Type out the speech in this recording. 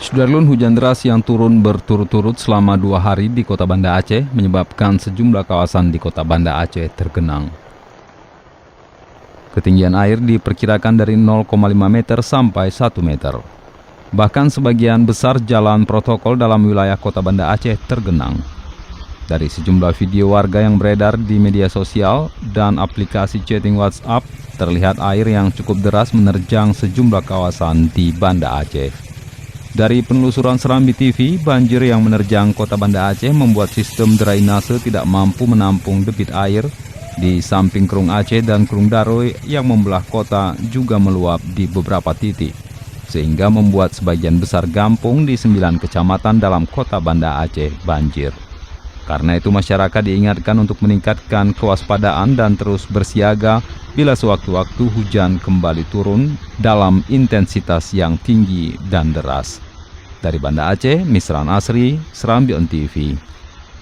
Sudarlun, hujan deras yang turun berturut-turut selama 2 hari di kota Banda Aceh menyebabkan sejumlah kawasan di kota Banda Aceh tergenang. Ketinggian air diperkirakan dari 0,5 meter sampai 1 meter. Bahkan sebagian besar jalan protokol dalam wilayah kota Banda Aceh tergenang. Dari sejumlah video warga yang beredar di media sosial dan aplikasi chatting WhatsApp, terlihat air yang cukup deras menerjang sejumlah kawasan di Banda Aceh. Dari penelusuran Serambi TV, banjir yang menerjang kota Banda Aceh membuat sistem drainase tidak mampu menampung debit air di samping Krung Aceh dan Krung Daroe yang membelah kota juga meluap di beberapa titik, sehingga membuat sebagian besar kampung di 9 kecamatan dalam kota Banda Aceh banjir. Karena itu masyarakat diingatkan untuk meningkatkan kewaspadaan dan terus bersiaga bila sewaktu-waktu hujan kembali turun dalam intensitas yang tinggi dan deras. Dari Banda Aceh, Misran Asri, Serambi On TV.